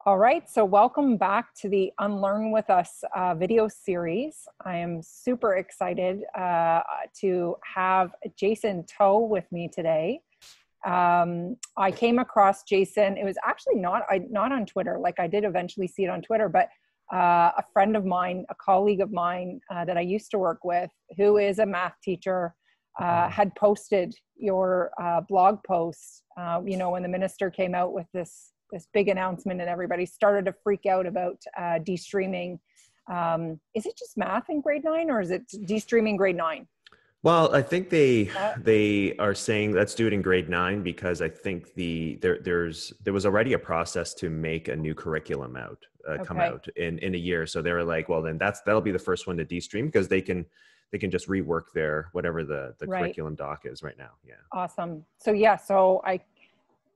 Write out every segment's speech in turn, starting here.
All right, so welcome back to the Unlearn with Us video series. I am super excited to have Jason Toe with me today. I came across Jason. It was actually not on Twitter. Like, I did eventually see it on Twitter, but a friend of mine, a colleague of mine that I used to work with, who is a math teacher, had posted your blog post. When the minister came out with this big announcement and everybody started to freak out about de-streaming. Is it just math in grade 9, or is it de-streaming grade 9? Well, I think they are saying let's do it in grade 9 because I think there was already a process to make a new curriculum come out in a year. So they were like, well, then that'll be the first one to de-stream because they can just rework their whatever the curriculum doc is right now. Yeah. Awesome. So I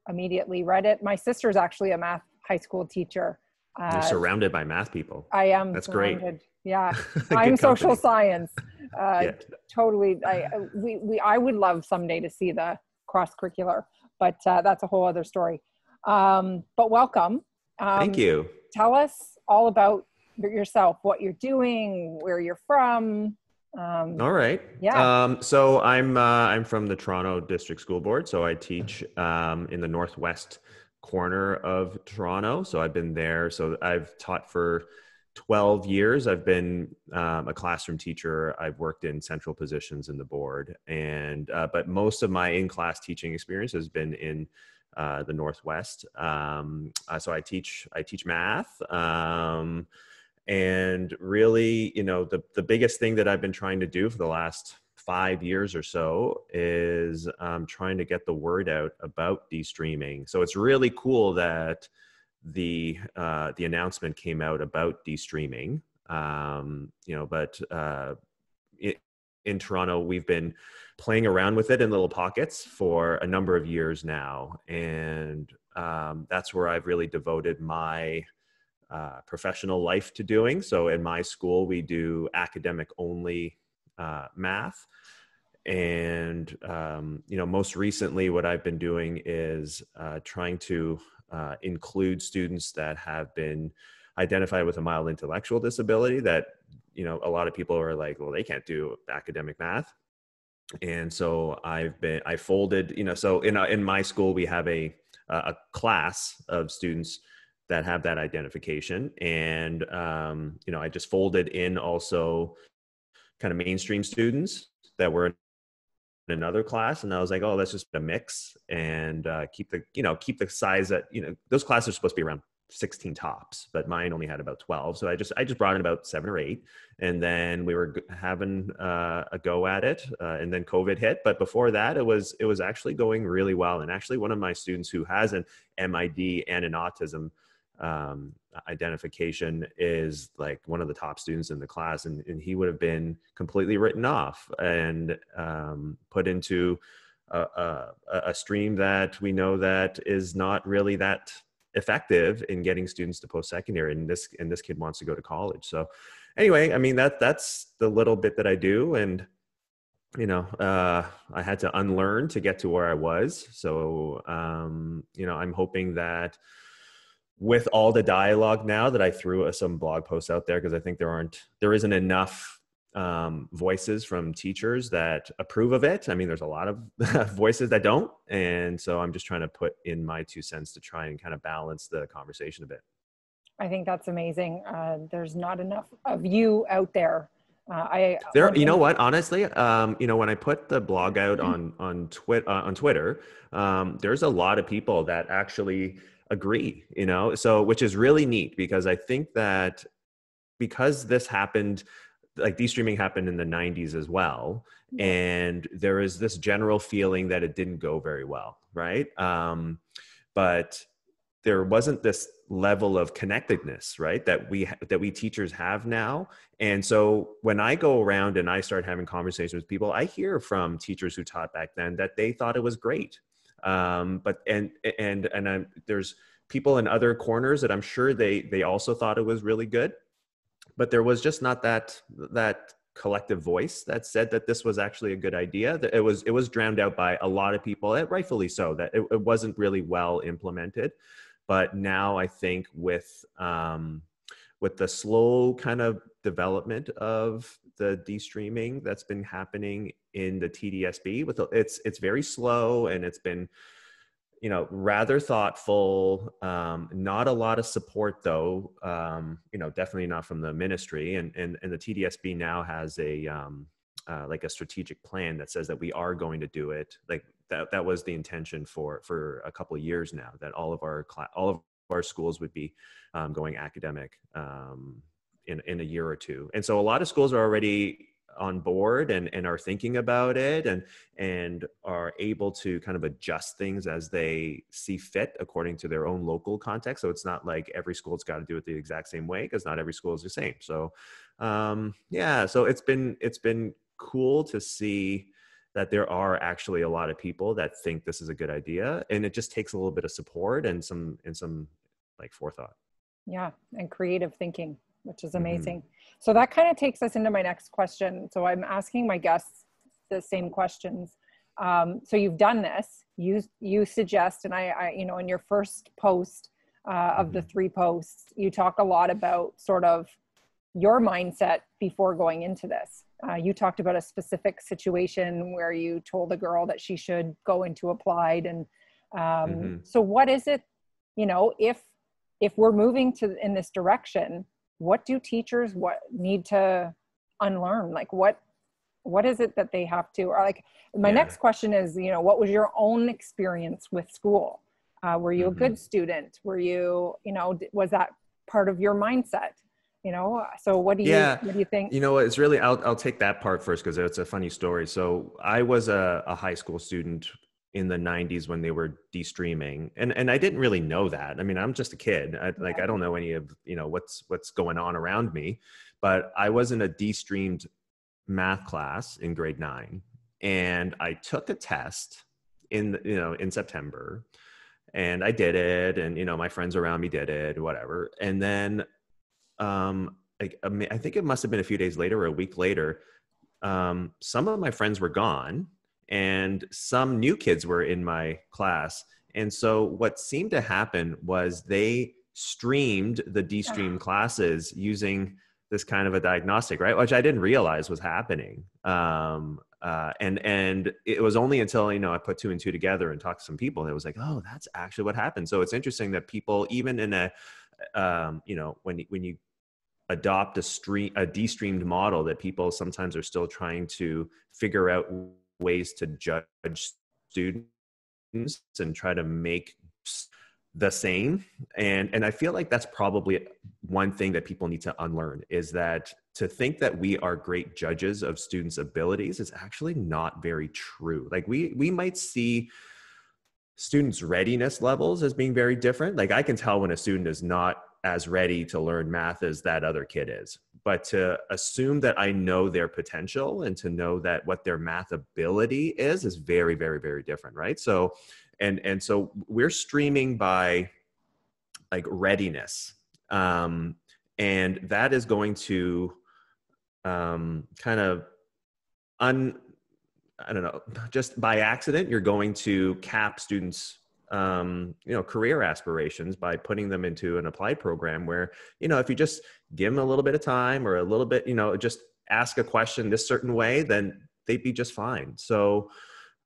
immediately read it. My sister's actually a math high school teacher. You're surrounded by math people. I am. That's surrounded. Great. Yeah. I'm social science. Yeah. Totally. I would love someday to see the cross-curricular, but that's a whole other story. But welcome. Thank you. Tell us all about yourself, what you're doing, where you're from. All right. Yeah. So I'm from the Toronto District School Board. So I teach in the northwest corner of Toronto. So I've been there. So I've taught for 12 years. I've been a classroom teacher. I've worked in central positions in the board, but most of my in-class teaching experience has been in the northwest. So I teach math. And really, the biggest thing that I've been trying to do for the last 5 years or so is trying to get the word out about de-streaming. So it's really cool that the announcement came out about de-streaming. But in Toronto, we've been playing around with it in little pockets for a number of years now. And that's where I've really devoted my professional life to doing. So in my school, we do academic only math. And, most recently what I've been doing is trying to include students that have been identified with a mild intellectual disability that, a lot of people are like, well, they can't do academic math. And so I folded, so in my school, we have a class of students that have that identification. And, I just folded in also kind of mainstream students that were in another class. And I was like, oh, let's just a mix and keep the size that, those classes are supposed to be around 16 tops, but mine only had about 12. So I just brought in about 7 or 8. And then we were having a go at it. And then COVID hit. But before that, it was actually going really well. And actually one of my students who has an MID and an autism identification is like one of the top students in the class, and he would have been completely written off and put into a stream that we know that is not really that effective in getting students to post-secondary, and this kid wants to go to college. So anyway, I mean, that's the little bit that I do, and I had to unlearn to get to where I was. So I'm hoping that with all the dialogue now that I threw some blog posts out there, because I think there isn't enough voices from teachers that approve of it. I mean, there's a lot of voices that don't. And so I'm just trying to put in my 2 cents to try and kind of balance the conversation a bit. I think that's amazing. There's not enough of you out there. You know what, honestly, when I put the blog out on Twitter, there's a lot of people that actually agree, so, which is really neat, because I think that because this happened, like de-streaming happened in the 90s as well. And there is this general feeling that it didn't go very well. Right. But there wasn't this level of connectedness, right, that we teachers have now. And so when I go around and I start having conversations with people, I hear from teachers who taught back then that they thought it was great. But there's people in other corners that I'm sure they also thought it was really good, but there was just not that collective voice that said that this was actually a good idea. That it was drowned out by a lot of people, and rightfully so, that it wasn't really well implemented. But now I think with the slow kind of development of the de-streaming that's been happening in the TDSB, it's very slow, and it's been, you know, rather thoughtful. Not a lot of support though. You know, definitely not from the ministry. And the TDSB now has a like a strategic plan that says that we are going to do it. Like that was the intention for a couple of years now, that all of our schools would be going academic in a year or two. And so a lot of schools are already on board and are thinking about it and are able to kind of adjust things as they see fit according to their own local context. So it's not like every school's got to do it the exact same way, because not every school is the same. So yeah, so it's been cool to see that there are actually a lot of people that think this is a good idea, and it just takes a little bit of support and some like forethought. Yeah, and creative thinking, which is Mm-hmm. amazing. So that kind of takes us into my next question. So I'm asking my guests the same questions. So you've done this. You suggest, and I you know, in your first post of the 3 posts, you talk a lot about sort of your mindset before going into this. You talked about a specific situation where you told a girl that she should go into applied, and so what is it, you know, if we're moving in this direction, what do teachers need to unlearn? Like what is it that they have to, or like my next question is, you know, what was your own experience with school? Were you a good student? Were you, you know, was that part of your mindset? You know, so what do you think? You know what, it's really, I'll take that part first, because it's a funny story. So I was a high school student in the 90s when they were de-streaming, and I didn't really know that. I mean, I'm just a kid. I don't know any of, you know, what's going on around me. But I was in a de-streamed math class in grade 9, and I took a test in September, and I did it, and, you know, my friends around me did it, whatever. And then I think it must have been a few days later or a week later, some of my friends were gone, and some new kids were in my class. And so what seemed to happen was they streamed the de-streamed classes using this kind of a diagnostic, right? Which I didn't realize was happening. And it was only until, you know, I put 2 and 2 together and talked to some people, and it was like, oh, that's actually what happened. So it's interesting that people, even in a, you know, when you adopt a de-streamed model, that people sometimes are still trying to figure out ways to judge students and try to make the same. And I feel like that's probably one thing that people need to unlearn, is that to think that we are great judges of students' abilities is actually not very true. Like we might see students' readiness levels as being very different. Like I can tell when a student is not as ready to learn math as that other kid is. But to assume that I know their potential and to know that what their math ability is very, very, very different, right? So, and so we're streaming by like readiness. And that is going to kind of I don't know, just by accident, you're going to cap students' you know, career aspirations by putting them into an applied program where, you know, if you just give them a little bit of time or a little bit, you know, just ask a question this certain way, then they'd be just fine. So,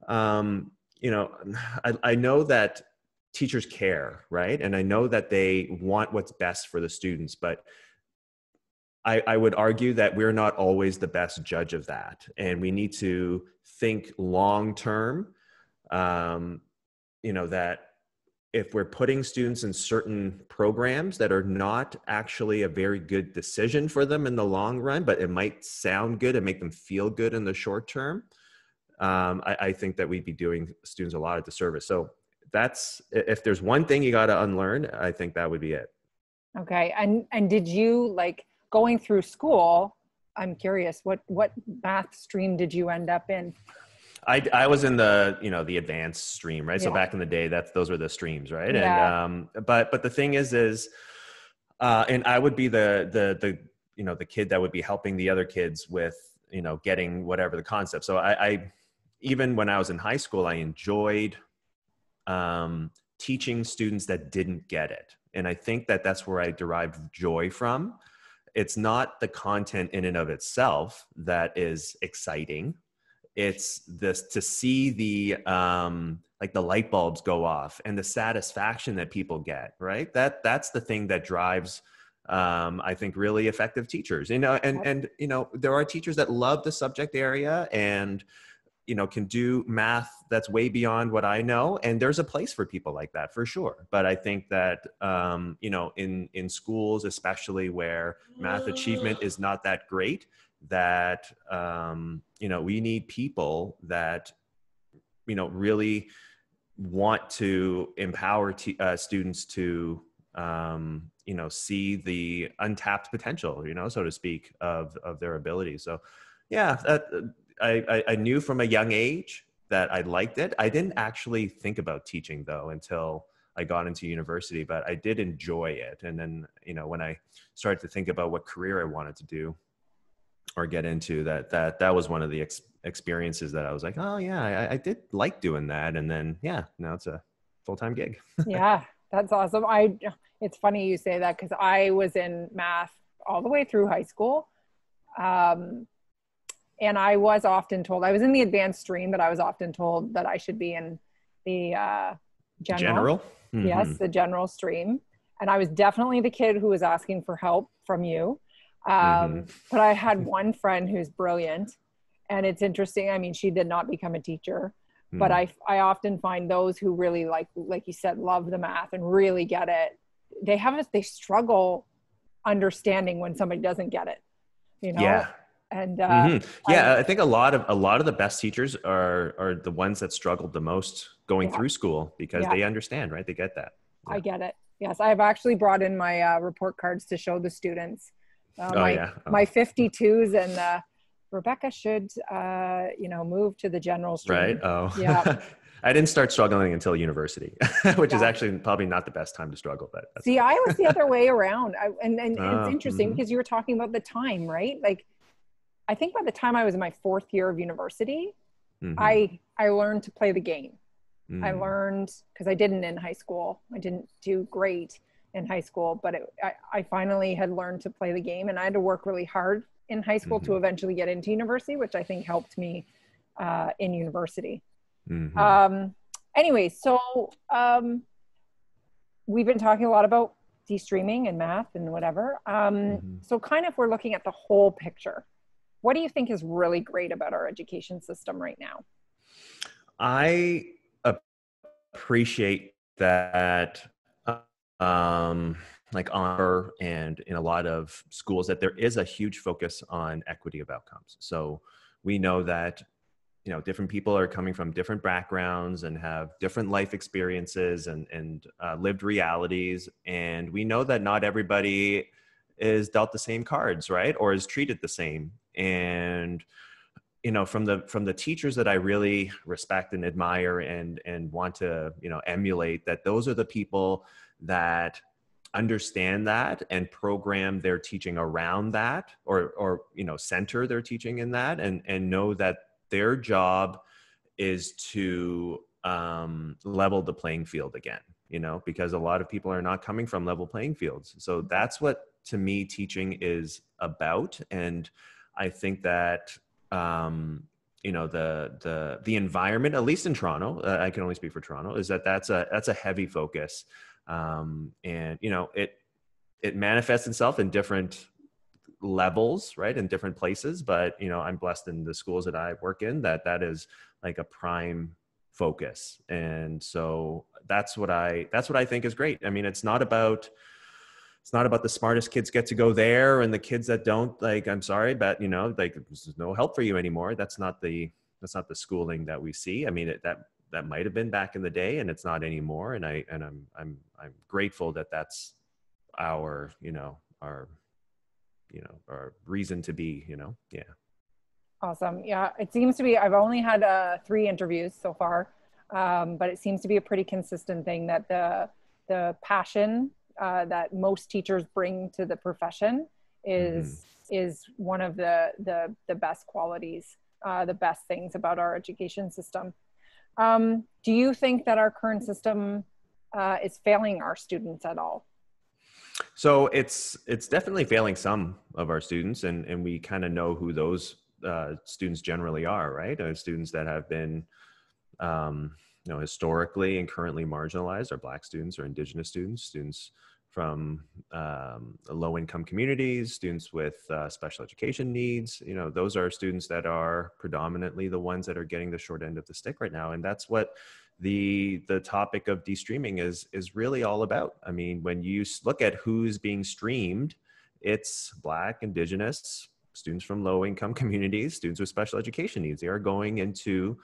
you know, I know that teachers care, right? And I know that they want what's best for the students, but I would argue that we're not always the best judge of that. And we need to think long-term, you know, that if we're putting students in certain programs that are not actually a very good decision for them in the long run, but it might sound good and make them feel good in the short term, I think that we'd be doing students a lot of disservice. So that's, if there's one thing you got to unlearn, I think that would be it. Okay. And did you, like, going through school, I'm curious, what math stream did you end up in? I was in the, you know, the advanced stream, right? Yeah. So back in the day, those were the streams, right? Yeah. And but the thing is and I would be the you know, the kid that would be helping the other kids with, you know, getting whatever the concept. So I even when I was in high school, I enjoyed teaching students that didn't get it. And I think that that's where I derived joy from. It's not the content in and of itself that is exciting. It's this, to see the like the light bulbs go off and the satisfaction that people get, right? That's the thing that drives I think really effective teachers, and there are teachers that love the subject area and can do math that's way beyond what I know. And there's a place for people like that for sure. But I think that, in schools, especially where math achievement is not that great, that, we need people that, really want to empower students to, see the untapped potential, so to speak, of their abilities. So yeah, I knew from a young age that I liked it. I didn't actually think about teaching though until I got into university, but I did enjoy it. And then, when I started to think about what career I wanted to do or get into, that was one of the experiences that I was like, oh yeah, I did like doing that. And then, yeah, now it's a full-time gig. Yeah, that's awesome. It's funny you say that because I was in math all the way through high school. And I was often told, I was in the advanced stream, but I was often told that I should be in the general. Mm-hmm. Yes, the general stream. And I was definitely the kid who was asking for help from you. But I had one friend who's brilliant. And it's interesting. I mean, she did not become a teacher. But I often find those who really, like you said, love the math and really get it, they struggle understanding when somebody doesn't get it, Yeah. And yeah, I think a lot of the best teachers are the ones that struggled the most going through school because they understand, right? They get that. Yeah. I get it. Yes, I've actually brought in my report cards to show the students. My 52s and Rebecca should move to the general stream. Right. Oh. Yeah. I didn't start struggling until university, which is actually probably not the best time to struggle. But see, I was the other way around. And it's interesting because you were talking about the time, right? Like, I think by the time I was in my 4th year of university, I learned to play the game. I learned, because I didn't in high school. I didn't do great in high school, but I finally had learned to play the game, and I had to work really hard in high school to eventually get into university, which I think helped me in university. Anyway, so we've been talking a lot about de-streaming and math and whatever. So kind of we're looking at the whole picture. What do you think is really great about our education system right now? I appreciate that, like honor, and in a lot of schools, that there is a huge focus on equity of outcomes. So we know that, different people are coming from different backgrounds and have different life experiences and lived realities. And we know that not everybody is dealt the same cards, right? Or is treated the same. And, from the teachers that I really respect and admire and want to, emulate, that those are the people that understand that and program their teaching around that, or center their teaching in that, and know that their job is to level the playing field again, because a lot of people are not coming from level playing fields. So that's what, to me, teaching is about. And I think that, the environment, at least in Toronto, I can only speak for Toronto, is that's a heavy focus. And, it manifests itself in different levels, right? In different places, but, I'm blessed in the schools that I work in that is like a prime focus. And so that's what I think is great. I mean, it's not about the smartest kids get to go there and the kids that don't, like, I'm sorry, but there's no help for you anymore. That's not the schooling that we see. I mean, that might have been back in the day, and it's not anymore. And I'm grateful that that's our reason to be, Yeah. Awesome. Yeah. It seems to be, I've only had 3 interviews so far. But it seems to be a pretty consistent thing that the passion that most teachers bring to the profession is one of the best qualities, the best things about our education system. Do you think that our current system is failing our students at all? So it's definitely failing some of our students, and we kind of know who those students generally are, right? Students that have been historically and currently marginalized are Black students or Indigenous students, students from low-income communities, students with special education needs. Those are students that are predominantly the ones that are getting the short end of the stick right now, and that's what the topic of de-streaming is really all about. I mean, when you look at who's being streamed, it's Black, Indigenous, students from low-income communities, students with special education needs. They are going into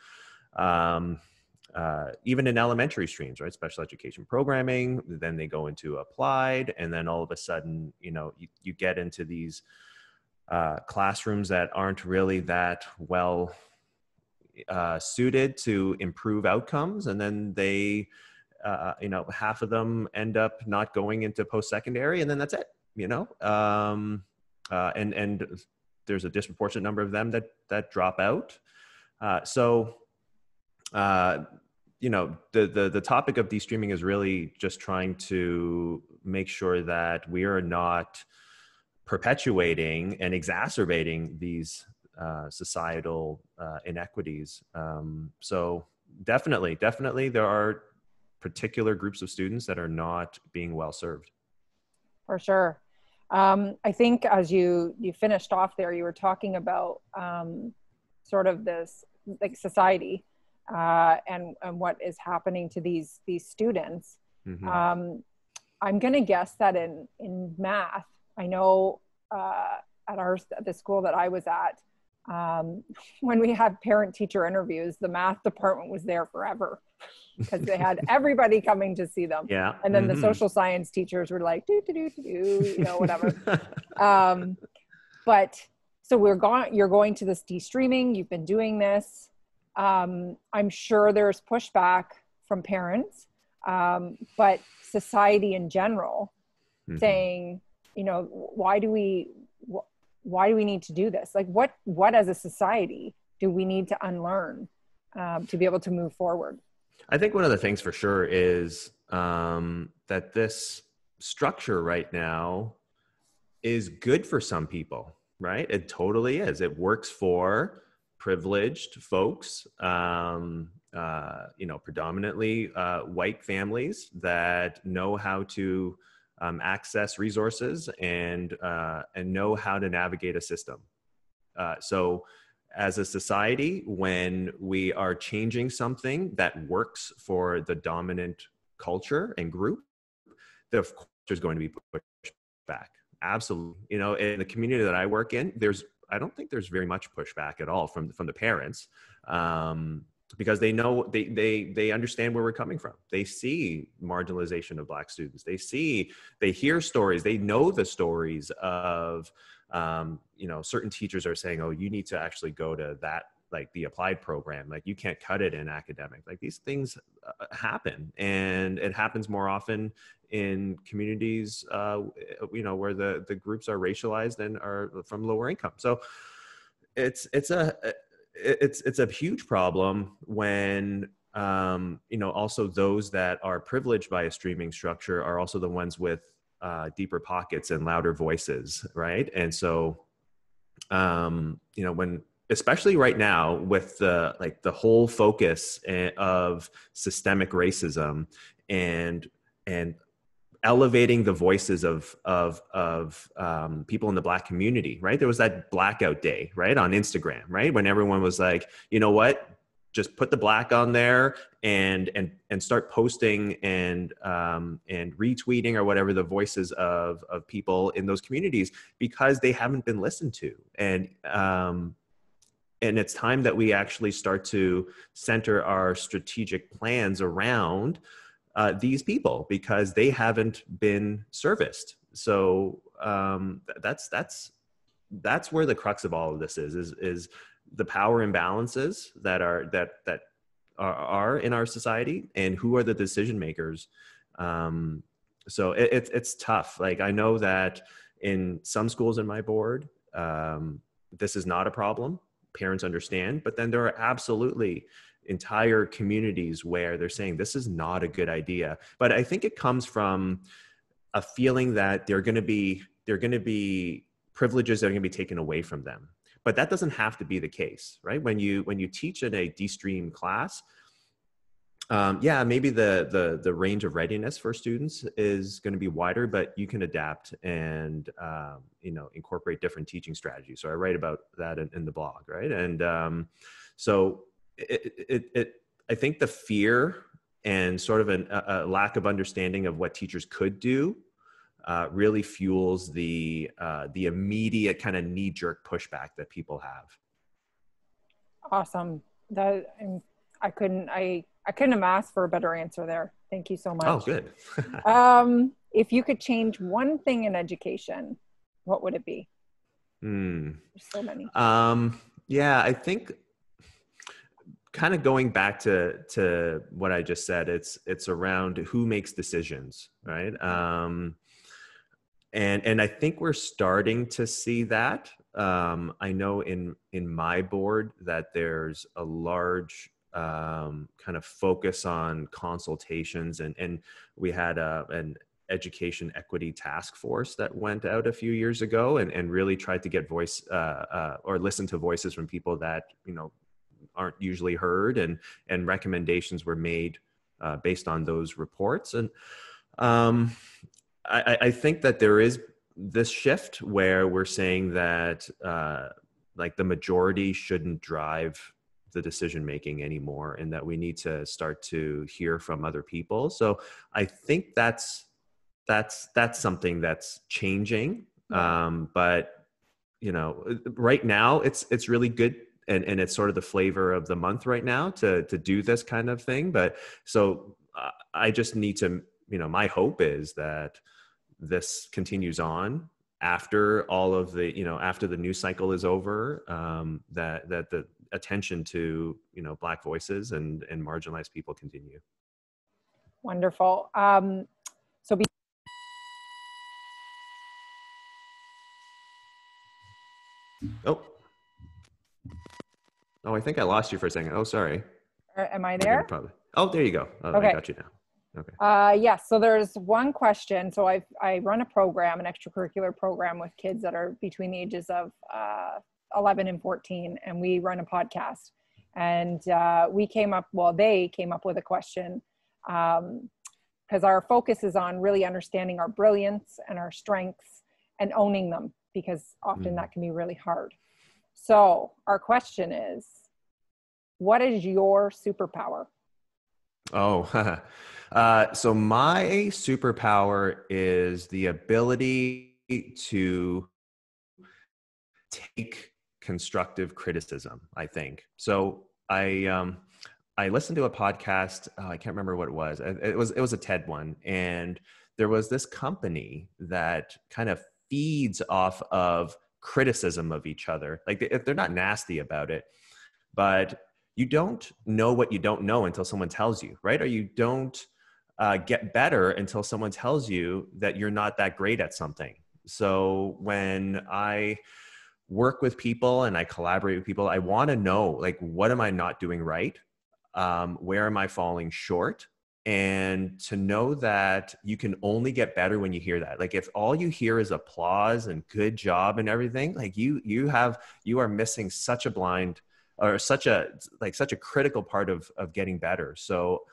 even in elementary streams, right? Special education programming, then they go into applied, and then all of a sudden, you get into these classrooms that aren't really that well suited to improve outcomes. And then they, half of them end up not going into post-secondary, and then that's it, and there's a disproportionate number of them that drop out. The topic of de-streaming is really just trying to make sure that we are not perpetuating and exacerbating these societal inequities. So definitely there are particular groups of students that are not being well served. For sure. I think as you finished off there, you were talking about sort of this like society and what is happening to these students. Mm-hmm. I'm going to guess that in math, I know at the school that I was at, when we had parent-teacher interviews, the math department was there forever because they had everybody coming to see them. Yeah. And then mm-hmm. the social science teachers were like, whatever. But so you're going to this de-streaming, you've been doing this. I'm sure there's pushback from parents, but society in general mm-hmm. saying, why do we need to do this? Like what as a society do we need to unlearn to be able to move forward? I think one of the things for sure is that this structure right now is good for some people, right? It totally is. It works for privileged folks, predominantly white families that know how to access resources and know how to navigate a system. So as a society, when we are changing something that works for the dominant culture and group, of course there's going to be pushback. Absolutely. In the community that I work in, I don't think there's very much pushback at all from the parents, because they know they understand where we're coming from. They see marginalization of Black students. They hear stories. They know the stories of certain teachers are saying, oh, you need to actually go to that, like the applied program, like you can't cut it in academic. Like these things happen, and it happens more often in communities where the groups are racialized and are from lower income. So it's a huge problem when also those that are privileged by a streaming structure are also the ones with deeper pockets and louder voices, right? And so when, especially right now with the whole focus of systemic racism and elevating the voices of people in the Black community, right? There was that blackout day, right, on Instagram, right, when everyone was like, you know what, just put the Black on there and start posting and retweeting or whatever the voices of people in those communities, because they haven't been listened to. And it's time that we actually start to center our strategic plans around these people, because they haven't been serviced. So that's where the crux of all of this is the power imbalances that are in our society, and who are the decision makers. So it's tough. Like, I know that in some schools in my board, this is not a problem. Parents understand, but then there are absolutely entire communities where they're saying this is not a good idea. But I think it comes from a feeling that they're going to be privileges that are going to be taken away from them. But that doesn't have to be the case, right? When you teach in a de-stream class, yeah, maybe the range of readiness for students is going to be wider, but you can adapt and incorporate different teaching strategies. So I write about that in the blog, right? And so I think the fear and sort of a lack of understanding of what teachers could do really fuels the immediate kind of knee-jerk pushback that people have. Awesome. I couldn't have asked for a better answer there. Thank you so much. Oh, good. If you could change one thing in education, what would it be? There's so many. Yeah, I think kind of going back to what I just said, it's around who makes decisions, right? And I think we're starting to see that. I know in my board that there's a large kind of focus on consultations, and we had an education equity task force that went out a few years ago and really tried to get voice or listen to voices from people that aren't usually heard, and recommendations were made based on those reports. And I think that there is this shift where we're saying that like the majority shouldn't drive the decision making anymore, and that we need to start to hear from other people. So I think that's something that's changing. But right now it's really good, and it's sort of the flavor of the month right now to do this kind of thing. But so I just need to, my hope is that this continues on after all of the, after the news cycle is over, that the attention to, Black voices and marginalized people continue. Wonderful. Oh, I think I lost you for a second. Oh, sorry. Am I there? Probably. Oh, there you go. Oh, okay. I got you now. Okay. Yes. So there's one question. So I run a program, an extracurricular program with kids that are between the ages of 11 and 14, and we run a podcast. And they came up with a question because our focus is on really understanding our brilliance and our strengths and owning them, because often that can be really hard. So our question is, what is your superpower? Oh, so my superpower is the ability to take constructive criticism, I think. So I listened to a podcast. I can't remember what it was. It was a TED one. And there was this company that kind of feeds off of criticism of each other. Like they're not nasty about it, but you don't know what you don't know until someone tells you, right? Or you don't get better until someone tells you that you're not that great at something. So when I work with people and I collaborate with people, I want to know, like, what am I not doing right? Where am I falling short? And to know that you can only get better when you hear that. Like if all you hear is applause and good job and everything, like you are missing such a blind, or such a critical part of getting better. So,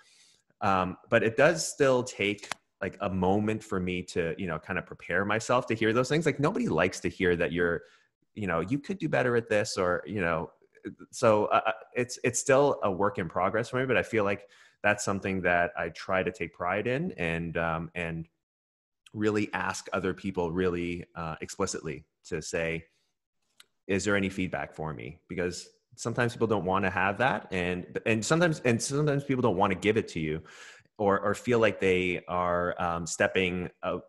but it does still take like a moment for me to, kind of prepare myself to hear those things. Like nobody likes to hear that you're, you could do better at this, or, so it's still a work in progress for me, but I feel like that's something that I try to take pride in, and really ask other people really explicitly to say, is there any feedback for me? Because sometimes people don't want to have that, and sometimes people don't want to give it to you, or feel like they are stepping out,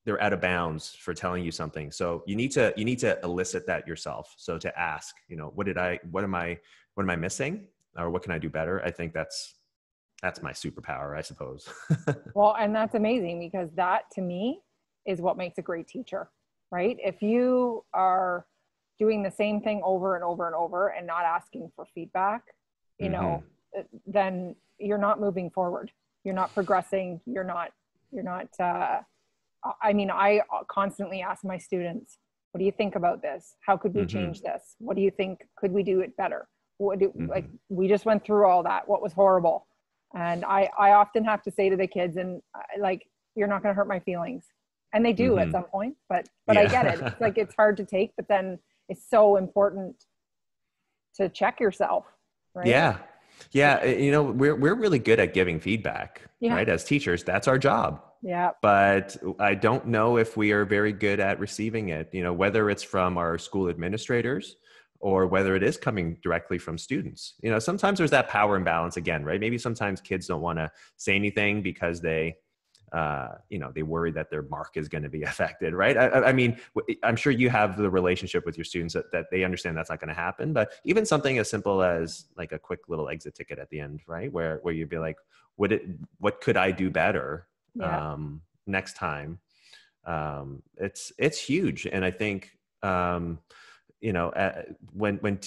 they're out of bounds for telling you something. So you need to elicit that yourself. So to ask, what am I missing, or what can I do better? I think that's my superpower, I suppose. Well, and that's amazing, because that to me is what makes a great teacher, right? If you are doing the same thing over and over and over and not asking for feedback, then you're not moving forward. You're not progressing. I mean, I constantly ask my students, what do you think about this? How could we change this? What do you think? Could we do it better? Like, we just went through all that. What was horrible? And I often have to say to the kids, and like, you're not going to hurt my feelings. And they do at some point, but I get it. It's like, it's hard to take, but then it's so important to check yourself, right? Yeah. Yeah. You know, we're really good at giving feedback, right? As teachers, that's our job. Yeah. But I don't know if we are very good at receiving it, you know, whether it's from our school administrators or whether it is coming directly from students. You know, sometimes there's that power imbalance again, right? Maybe sometimes kids don't want to say anything because they, you know, they worry that their mark is going to be affected, right? I mean, I'm sure you have the relationship with your students that they understand that's not going to happen, but even something as simple as like a quick little exit ticket at the end, right? Where you'd be like, what could I do better next time? It's huge. And I think, you know, when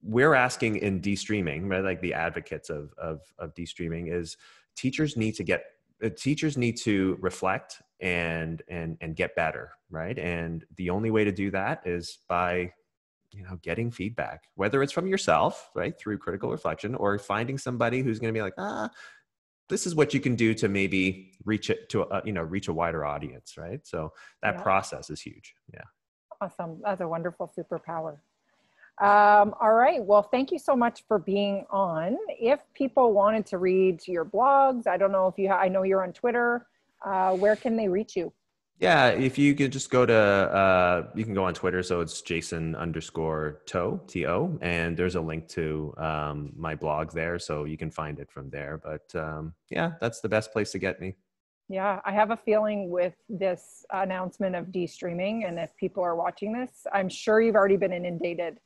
we're asking in de-streaming, right, like the advocates of de-streaming is teachers need to reflect and get better, right? And the only way to do that is by, you know, getting feedback, whether it's from yourself, right, through critical reflection, or finding somebody who's going to be like, this is what you can do to maybe reach a wider audience, right? So that process is huge. Yeah. Awesome. That's a wonderful superpower. All right. Well, thank you so much for being on. If people wanted to read your blogs, I don't know if I know you're on Twitter. Where can they reach you? Yeah. If you could just go to, you can go on Twitter. So it's Jason_Tow, T-O, and there's a link to my blog there. So you can find it from there. But yeah, that's the best place to get me. Yeah, I have a feeling with this announcement of de-streaming, and if people are watching this, I'm sure you've already been inundated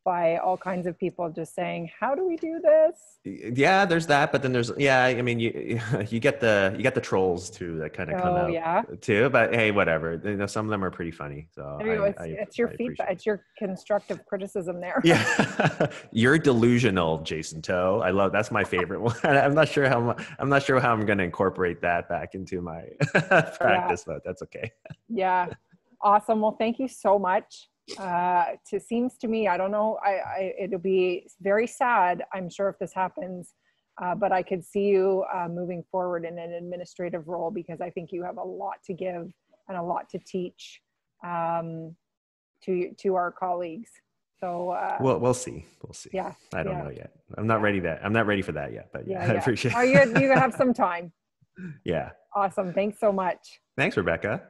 by all kinds of people just saying, how do we do this? Yeah, there's that, but then there's, I mean, you get the trolls too that kind of come out too, but hey, whatever. You know, some of them are pretty funny. So there you go. It's your feedback. It's your constructive criticism there. Yeah. You're delusional, Jason Tow. That's my favorite one. I'm not sure how I'm going to incorporate that back into my practice, but that's okay. Yeah. Awesome. Well, thank you so much. It seems to me, I don't know, it'll be very sad, I'm sure, if this happens, but I could see you moving forward in an administrative role, because I think you have a lot to give and a lot to teach to our colleagues. So we'll see. Yeah. I don't know yet. I'm not ready for that yet, but I appreciate it. You have some time. Yeah. Awesome. Thanks so much. Thanks, Rebecca.